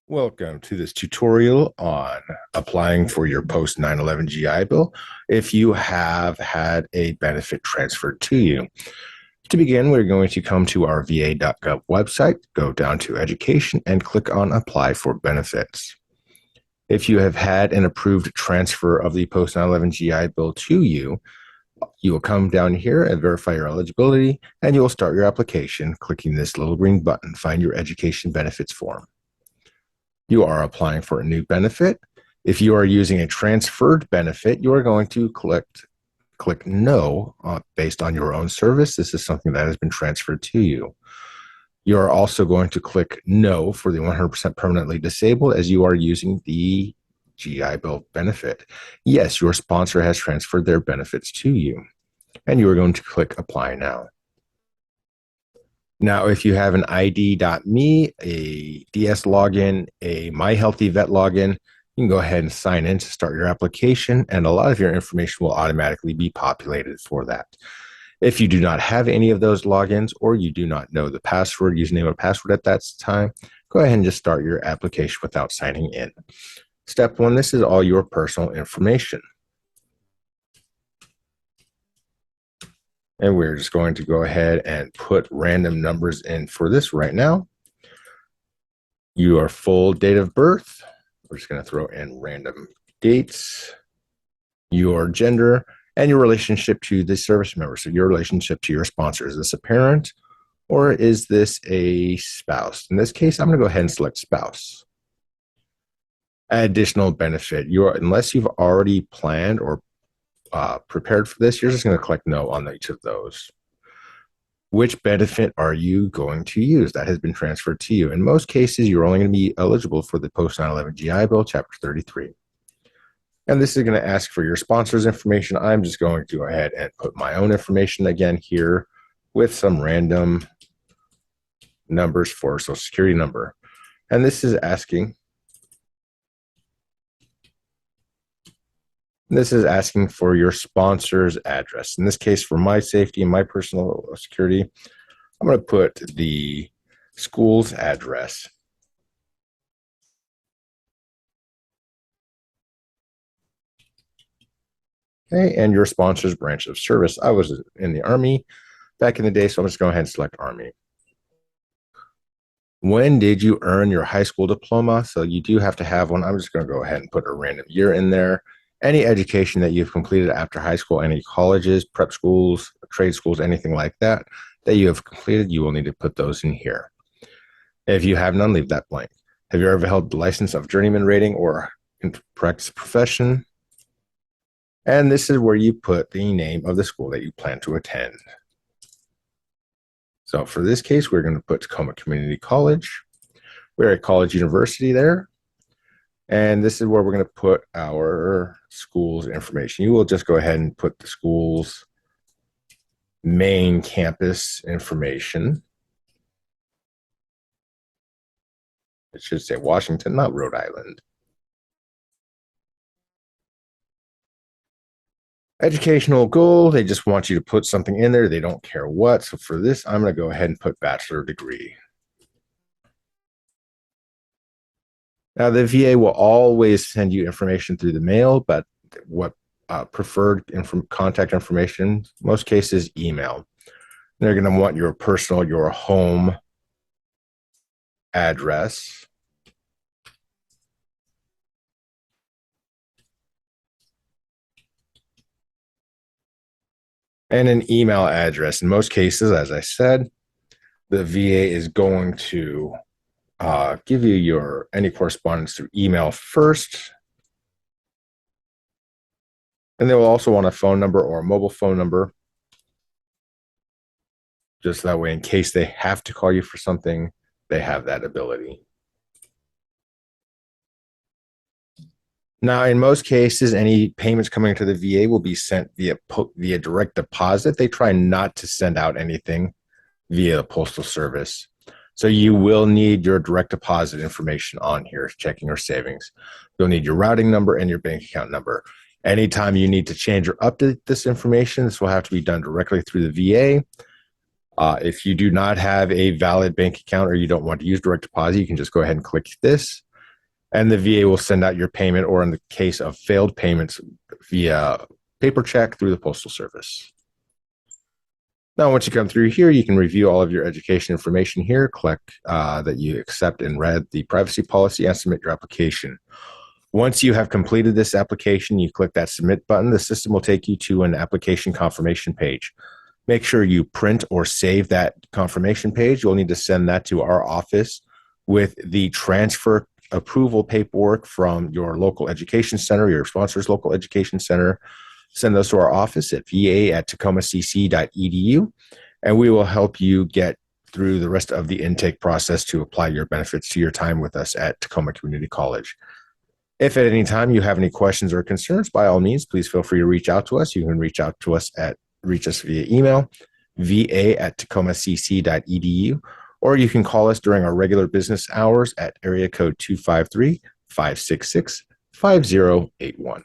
Welcome to this tutorial on applying for your post 9/11 GI Bill if you have had a benefit transferred to you. To begin, we're going to come to our va.gov website, go down to Education, and click on Apply for Benefits. If you have had an approved transfer of the post 9/11 GI Bill to you, you will come down here and verify your eligibility, and you will start your application clicking this little green button, Find Your Education Benefits form. You are applying for a new benefit. If you are using a transferred benefit, you are going to click No based on your own service. This is something that has been transferred to you. You are also going to click No for the 100% permanently disabled as you are using the GI Bill benefit. Yes, your sponsor has transferred their benefits to you. And you are going to click Apply Now. Now, if you have an ID.me, a DS login, a My Healthy Vet login, you can go ahead and sign in to start your application, and a lot of your information will automatically be populated for that. If you do not have any of those logins or you do not know the password, username or password at that time, go ahead and just start your application without signing in. Step one, this is all your personal information. And we're just going to go ahead and put random numbers in for this right now. Your full date of birth. We're just going to throw in random dates, your gender, and your relationship to the service member. So your relationship to your sponsor. Is this a parent or is this a spouse? In this case, I'm going to go ahead and select spouse. Additional benefit. Unless you've already planned or prepared for this, you're just going to click No on each of those. Which benefit are you going to use that has been transferred to you? In most cases, you're only going to be eligible for the post 9/11 GI Bill, Chapter 33. And this is going to ask for your sponsor's information. I'm just going to go ahead and put my own information again here with some random numbers for Social Security number. And this is asking for your sponsor's address. In this case, for my safety and my personal security, I'm going to put the school's address. Okay, and your sponsor's branch of service. I was in the Army back in the day, so I'm just going to go ahead and select Army. When did you earn your high school diploma? So you do have to have one. I'm just going to go ahead and put a random year in there. Any education that you've completed after high school, any colleges, prep schools, trade schools, anything like that you have completed, you will need to put those in here. If you have none, leave that blank. Have you ever held the license of journeyman rating or in practice profession? And this is where you put the name of the school that you plan to attend. So for this case, we're going to put Tacoma Community College. We're at College University there. And this is where we're going to put our school's information. You will just go ahead and put the school's main campus information. It should say Washington, not Rhode Island. Educational goal, they just want you to put something in there. They don't care what. So for this, I'm going to go ahead and put bachelor degree. Now, the VA will always send you information through the mail, but what preferred contact information, most cases, email. They're going to want your personal, your home address. And an email address. In most cases, as I said, the VA is going to give you any correspondence through email first. And they will also want a phone number or a mobile phone number. Just that way, in case they have to call you for something, they have that ability. Now, in most cases, any payments coming to the VA will be sent via direct deposit. They try not to send out anything via the Postal Service. So you will need your direct deposit information on here, checking or savings. You'll need your routing number and your bank account number. Anytime you need to change or update this information, this will have to be done directly through the VA. If you do not have a valid bank account or you don't want to use direct deposit, you can just go ahead and click this. and the VA will send out your payment, or in the case of failed payments, via paper check through the Postal Service. Now, once you come through here, you can review all of your education information here, click that you accept and read the privacy policy, and submit your application. Once you have completed this application, you click that submit button. The system will take you to an application confirmation page. Make sure you print or save that confirmation page. You'll need to send that to our office with the transfer approval paperwork from your local education center, your sponsor's local education center. Send those to our office at va@tacomacc.edu, and we will help you get through the rest of the intake process to apply your benefits to your time with us at Tacoma Community College. If at any time you have any questions or concerns, by all means, please feel free to reach out to us. You can reach us via email, va@tacomacc.edu, or you can call us during our regular business hours at area code 253-566-5081.